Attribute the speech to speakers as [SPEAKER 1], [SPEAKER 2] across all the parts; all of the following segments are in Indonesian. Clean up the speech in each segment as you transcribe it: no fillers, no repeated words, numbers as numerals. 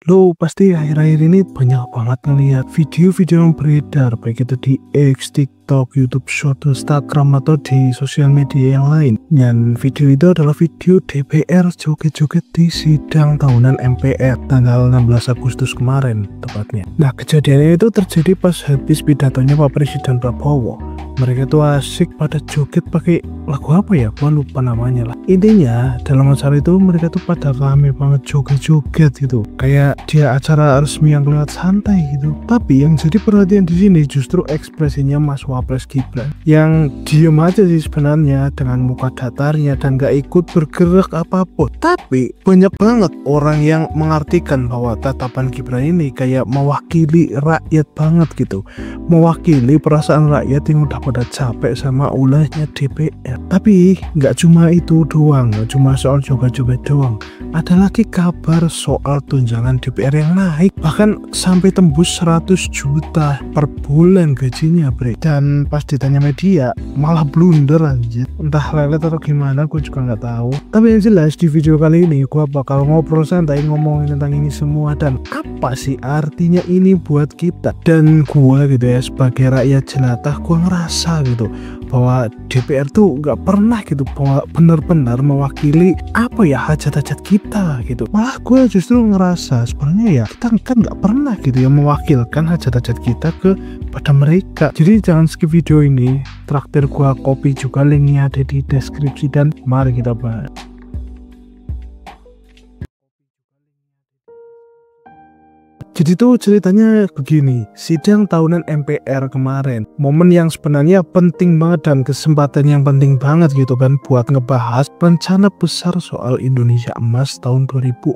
[SPEAKER 1] Lo pasti akhir-akhir ini banyak banget ngeliat video-video yang beredar, baik itu di X, TikTok, YouTube Short, Instagram, atau di sosial media yang lain. Dan video itu adalah video DPR joget-joget di sidang tahunan MPR tanggal 16 Agustus kemarin tepatnya. Nah, kejadiannya itu terjadi pas habis pidatonya Pak Presiden Prabowo. Mereka tuh asik pada joget pakai lagu apa ya, gua lupa namanya lah. Intinya dalam acara itu mereka tuh pada rame banget joget-joget gitu, kayak dia acara resmi yang kelihatan santai gitu. Tapi yang jadi perhatian di sini justru ekspresinya Mas Wapres Gibran yang diem aja sih sebenarnya dengan muka datarnya dan gak ikut bergerak apapun. Tapi banyak banget orang yang mengartikan bahwa tatapan Gibran ini kayak mewakili rakyat banget gitu, mewakili perasaan rakyat yang udah pada capek sama ulahnya DPR. Tapi nggak cuma itu doang, nggak cuma soal joget-joget doang, ada lagi kabar soal tunjangan DPR yang naik bahkan sampai tembus 100 juta per bulan gajinya, bre. Dan pas ditanya media malah blunder aja, entah lelet atau gimana gue juga nggak tahu. Tapi yang jelas di video kali ini gue bakal ngobrol santai ngomongin tentang ini semua dan apa sih artinya ini buat kita. Dan gue gitu ya sebagai rakyat jelata, gue ngerasa gitu bahwa DPR tuh nggak pernah gitu bahwa benar-benar mewakili apa ya hajat-hajat kita gitu. Malah gue justru ngerasa sebenarnya ya kita kan nggak pernah gitu ya mewakilkan hajat-hajat kita pada mereka. Jadi jangan skip video ini, traktir gue kopi juga, linknya ada di deskripsi dan mari kita bahas. Jadi tuh ceritanya begini, sidang tahunan MPR kemarin, momen yang sebenarnya penting banget dan kesempatan yang penting banget gitu kan buat ngebahas rencana besar soal Indonesia Emas tahun 2045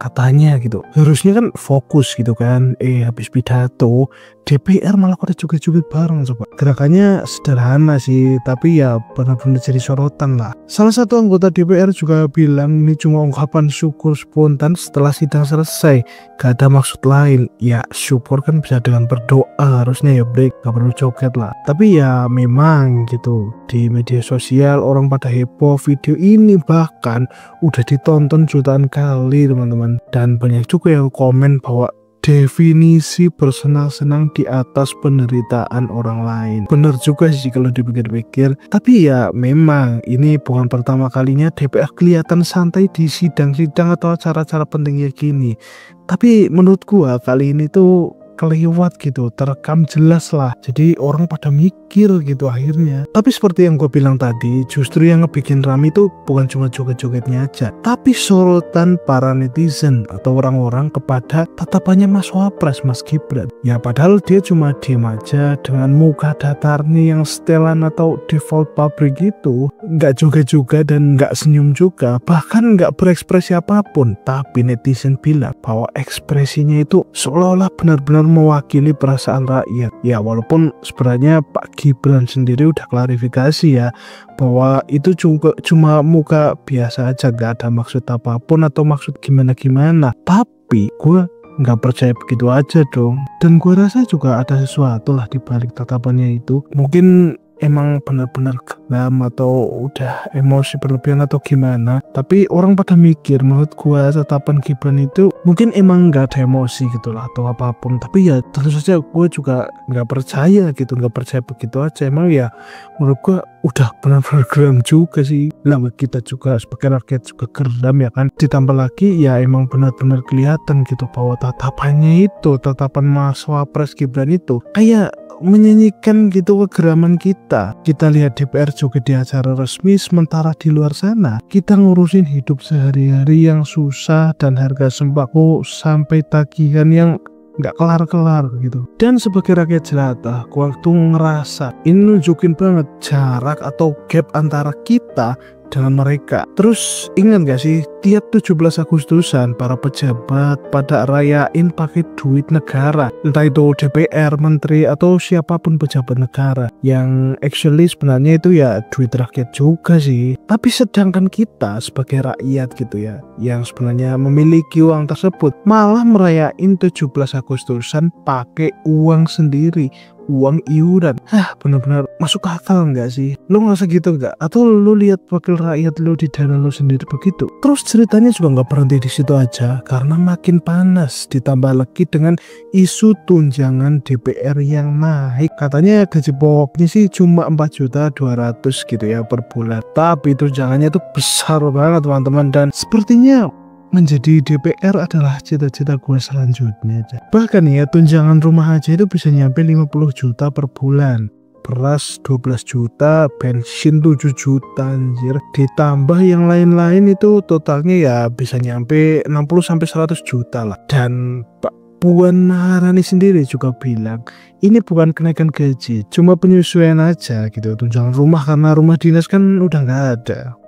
[SPEAKER 1] katanya gitu. Harusnya kan fokus gitu kan, habis pidato DPR malah pada joget-joget bareng coba. Gerakannya sederhana sih, tapi ya benar-benar jadi sorotan lah. Salah satu anggota DPR juga bilang ini cuma ungkapan syukur spontan setelah sidang selesai, gak ada maksud lain. Ya syukur kan bisa dengan berdoa harusnya ya, break, gak perlu joget lah. Tapi ya memang gitu, di media sosial orang pada heboh video ini, bahkan udah ditonton jutaan kali teman-teman. Dan banyak juga yang komen bahwa definisi bersenang-senang di atas penderitaan orang lain. Bener juga sih kalau dipikir-pikir. Tapi ya memang ini bukan pertama kalinya DPR kelihatan santai di sidang-sidang atau acara-acara pentingnya gini. Tapi menurut gua kali ini tuh kelewat gitu, terekam jelas lah. Jadi orang pada mikir gitu akhirnya. Tapi seperti yang gue bilang tadi, justru yang ngebikin rame itu bukan cuma joget-jogetnya aja, tapi sorotan para netizen atau orang-orang kepada tatapannya Mas Wapres, Mas Gibran. Ya padahal dia cuma diem aja dengan muka datarnya yang setelan atau default pabrik gitu, nggak joget juga dan nggak senyum juga, bahkan nggak berekspresi apapun. Tapi netizen bilang bahwa ekspresinya itu seolah-olah benar-benar mewakili perasaan rakyat. Ya walaupun sebenarnya Pak Gibran sendiri udah klarifikasi ya bahwa itu cuma muka biasa aja, gak ada maksud apapun atau maksud gimana-gimana. Tapi gue nggak percaya begitu aja dong. Dan gue rasa juga ada sesuatu lah di balik tatapannya itu. Mungkin emang benar-benar geram atau udah emosi berlebihan atau gimana. Tapi orang pada mikir, menurut gua tatapan Gibran itu mungkin emang nggak ada emosi gitu lah atau apapun. Tapi ya tentu saja gue juga nggak percaya gitu, nggak percaya begitu aja. Emang ya menurut gua udah benar-benar geram juga sih. Lama kita juga sebagai rakyat juga geram ya kan. Ditambah lagi ya emang benar-benar kelihatan gitu bahwa tatapannya itu, tatapan Mas Wapres Gibran itu kayak menyanyikan gitu kegeraman kita. Kita lihat DPR juga di acara resmi, sementara di luar sana kita ngurusin hidup sehari-hari yang susah dan harga sembako sampai tagihan yang nggak kelar-kelar gitu. Dan sebagai rakyat jelata, waktu ngerasa ini nunjukin banget jarak atau gap antara kita dengan mereka. Terus ingat gak sih tiap 17 Agustusan para pejabat pada rayain pakai duit negara, entah itu DPR, menteri atau siapapun pejabat negara, yang actually sebenarnya itu ya duit rakyat juga sih. Tapi sedangkan kita sebagai rakyat gitu ya, yang sebenarnya memiliki uang tersebut, malah merayain 17 Agustusan pakai uang sendiri, uang iuran. Bener-bener masuk akal nggak sih? Lo ngerasa gitu nggak? Atau lo lihat wakil rakyat lo di daerah lo sendiri begitu? Terus ceritanya juga nggak berhenti di situ aja, karena makin panas ditambah lagi dengan isu tunjangan DPR yang naik. Katanya gaji pokoknya sih cuma 4.200.000 gitu ya per bulan, tapi tunjangannya tuh besar banget teman-teman, dan sepertinya menjadi DPR adalah cita-cita gue selanjutnya. Bahkan ya, tunjangan rumah aja itu bisa nyampe 50 juta per bulan, beras 12 juta, bensin 7 juta anjir. Ditambah yang lain-lain itu totalnya ya bisa nyampe 60-100 juta lah. Dan Pak Puan Maharani sendiri juga bilang ini bukan kenaikan gaji, cuma penyesuaian aja gitu tunjangan rumah, karena rumah dinas kan udah nggak ada.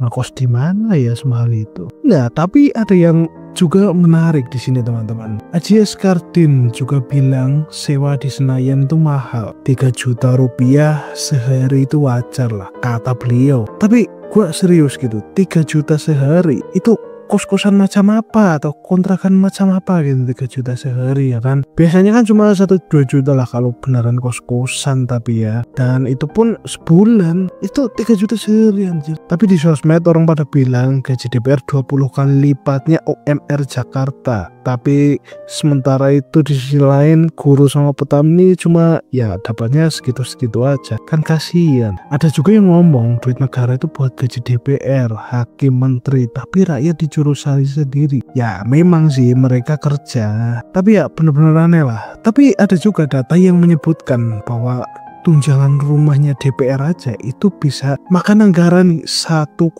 [SPEAKER 1] Ngekos di mana ya semahal itu? Nah, tapi ada yang juga menarik di sini teman-teman. Ajias Kardin juga bilang sewa di Senayan itu mahal. 3 juta rupiah sehari itu wajar lah, kata beliau. Tapi gua serius gitu, 3 juta sehari itu kos-kosan macam apa atau kontrakan macam apa gitu 3 juta sehari ya kan. Biasanya kan cuma 1-2 juta lah kalau beneran kos-kosan, tapi ya, dan itu pun sebulan itu 3 juta sehari anjir. Tapi di sosmed orang pada bilang gaji DPR 20 kali lipatnya UMR Jakarta. Tapi sementara itu di sisi lain guru sama petani cuma ya dapatnya segitu-segitu aja, kan kasihan. Ada juga yang ngomong duit negara itu buat gaji DPR, hakim, menteri, tapi rakyat dicurusali sendiri. Ya memang sih mereka kerja, tapi ya bener-bener aneh lah. Tapi ada juga data yang menyebutkan bahwa tunjangan rumahnya DPR aja itu bisa makan anggaran 1,74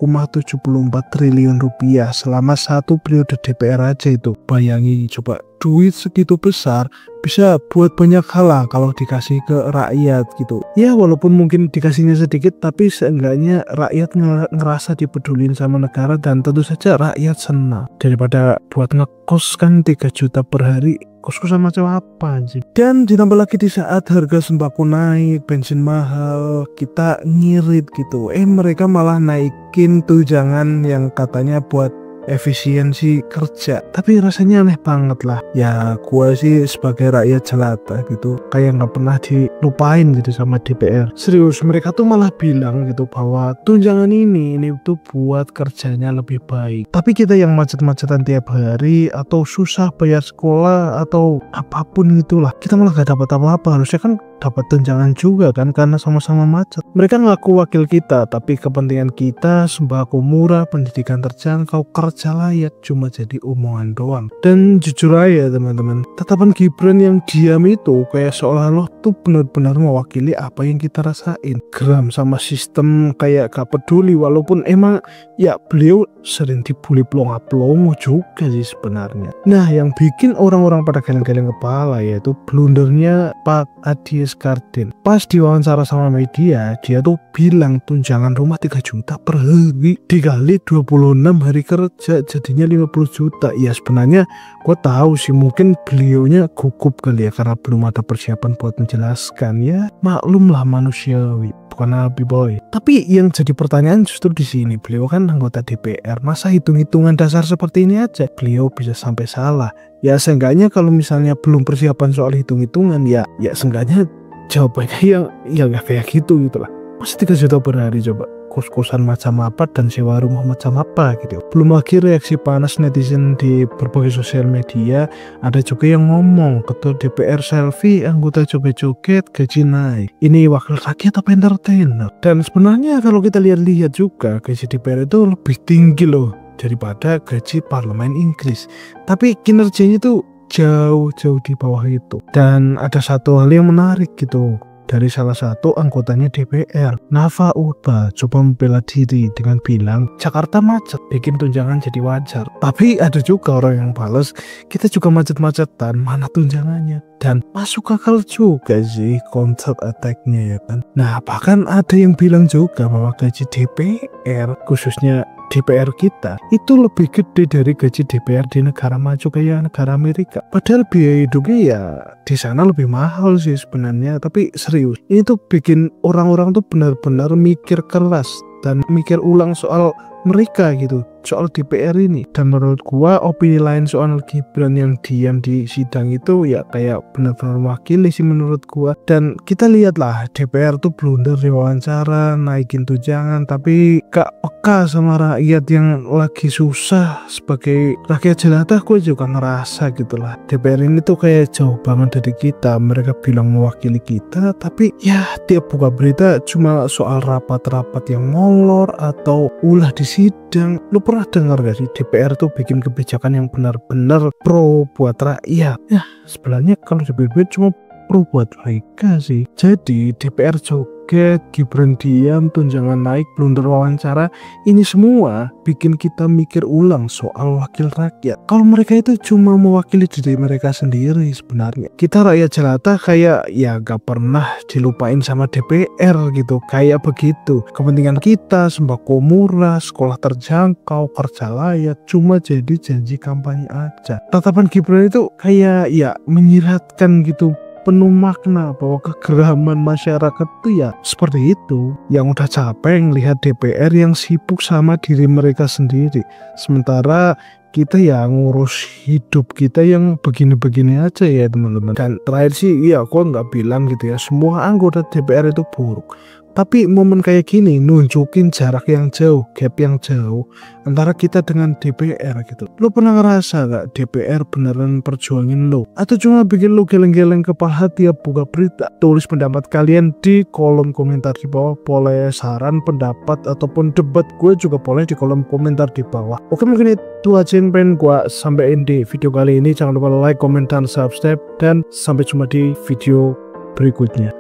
[SPEAKER 1] triliun rupiah selama 1 periode DPR aja itu. Bayangi coba, duit segitu besar bisa buat banyak hal lah kalau dikasih ke rakyat gitu. Ya walaupun mungkin dikasihnya sedikit, tapi seenggaknya rakyat ngerasa dipedulin sama negara, dan tentu saja rakyat senang daripada buat ngekos kan 3 juta per hari. Kos-kosan macam apa anjir. Dan ditambah lagi di saat harga sembako naik, bensin mahal, kita ngirit gitu. Mereka malah naikin tunjangan yang katanya buat efisiensi kerja. Tapi rasanya aneh banget lah. Ya gua sih sebagai rakyat jelata gitu, kayak nggak pernah dilupain gitu sama DPR. Serius, mereka tuh malah bilang gitu bahwa tunjangan ini tuh buat kerjanya lebih baik. Tapi kita yang macet-macetan tiap hari atau susah bayar sekolah atau apapun itulah, kita malah gak dapat apa-apa. Harusnya kan dapat tunjangan juga kan, karena sama-sama macet. Mereka ngaku wakil kita, tapi kepentingan kita sembako murah, pendidikan terjangkau, kerja layak cuma jadi omongan doang. Dan jujur aja teman-teman, tatapan Gibran yang diam itu kayak seolah-olah tuh benar-benar mewakili apa yang kita rasain. Geram sama sistem, kayak gak peduli, walaupun emang ya beliau sering dibully pelongo-pelongo juga sih sebenarnya. Nah, yang bikin orang-orang pada geleng-geleng kepala yaitu blundernya Pak Ajias Kardin. Pas diwawancara sama media, dia tuh bilang tunjangan rumah 3 juta per hari dikali 26 hari kerja jadinya 50 juta. Ya sebenarnya gue tahu sih mungkin beliaunya gugup kali ya, karena belum ada persiapan buat menjelaskan. Ya maklum lah, manusiawi, bukan nabi boy. Tapi yang jadi pertanyaan justru di sini, beliau kan anggota DPR, masa hitung-hitungan dasar seperti ini aja beliau bisa sampai salah? Ya seenggaknya kalau misalnya belum persiapan soal hitung-hitungan, ya seenggaknya jawabannya yang gak kayak gitu lah. Masa 3 juta per hari, coba kos-kosan macam apa dan sewa rumah macam apa gitu. Belum lagi reaksi panas netizen di berbagai sosial media. Ada juga yang ngomong ketua DPR selfie, anggota joget-joget, gaji naik. Ini wakil rakyat apa entertainer? Dan sebenarnya kalau kita lihat-lihat juga, gaji DPR itu lebih tinggi loh daripada gaji parlemen Inggris. Tapi kinerjanya tuh jauh-jauh di bawah itu. Dan ada satu hal yang menarik gitu dari salah satu anggotanya DPR, Nafa Urbah, coba membela diri dengan bilang Jakarta macet bikin tunjangan jadi wajar. Tapi ada juga orang yang balas, kita juga macet-macetan, mana tunjangannya? Dan masuk akal juga sih konsep attack-nya ya kan. Nah bahkan ada yang bilang juga bahwa gaji DPR, khususnya DPR kita, itu lebih gede dari gaji DPR di negara maju kayak negara Amerika. Padahal biaya hidupnya ya di sana lebih mahal sih sebenarnya. Tapi serius, ini tuh bikin orang-orang tuh benar-benar mikir keras dan mikir ulang soal mereka gitu, soal DPR ini. Dan menurut gua opini lain soal Gibran yang diam di sidang itu ya kayak benar-benar mewakili sih menurut gua. Dan kita lihatlah DPR tuh blunder di wawancara, naikin tunjangan, tapi gak peka sama rakyat yang lagi susah. Sebagai rakyat jelata gue juga ngerasa gitu lah, DPR ini tuh kayak jauh banget dari kita. Mereka bilang mewakili kita, tapi ya tiap buka berita cuma soal rapat-rapat yang molor atau ulah di sidang. Lu pernah dengar gak sih DPR tuh bikin kebijakan yang benar-benar pro buat rakyat? Ya sebenarnya kalau DPR cuma pro buat mereka sih. Jadi DPR joget, Gibran diam, tunjangan naik, blunder wawancara, ini semua bikin kita mikir ulang soal wakil rakyat. Kalau mereka itu cuma mewakili diri mereka sendiri sebenarnya. Kita rakyat jelata kayak ya gak pernah dilupain sama DPR gitu, kayak begitu. Kepentingan kita, sembako murah, sekolah terjangkau, kerja layak, cuma jadi janji kampanye aja. Tatapan Gibran itu kayak ya menyiratkan gitu, penuh makna bahwa kegeraman masyarakat tuh ya seperti itu, yang udah capek ngelihat DPR yang sibuk sama diri mereka sendiri, sementara kita ya ngurus hidup kita yang begini-begini aja ya teman-teman. Dan terakhir sih ya gua nggak bilang gitu ya semua anggota DPR itu buruk, tapi momen kayak gini nunjukin jarak yang jauh, gap yang jauh antara kita dengan DPR gitu. Lo pernah ngerasa gak DPR beneran perjuangin lo? Atau cuma bikin lo geleng-geleng kepala tiap buka berita? Tulis pendapat kalian di kolom komentar di bawah. Boleh saran, pendapat, ataupun debat gue juga boleh di kolom komentar di bawah. Oke, mungkin itu aja yang pengen gue sampaikan di video kali ini. Jangan lupa like, comment, dan subscribe. Dan sampai jumpa di video berikutnya.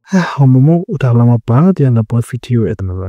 [SPEAKER 1] Ngomong-ngomong udah lama banget ya nggak buat video ya teman-teman.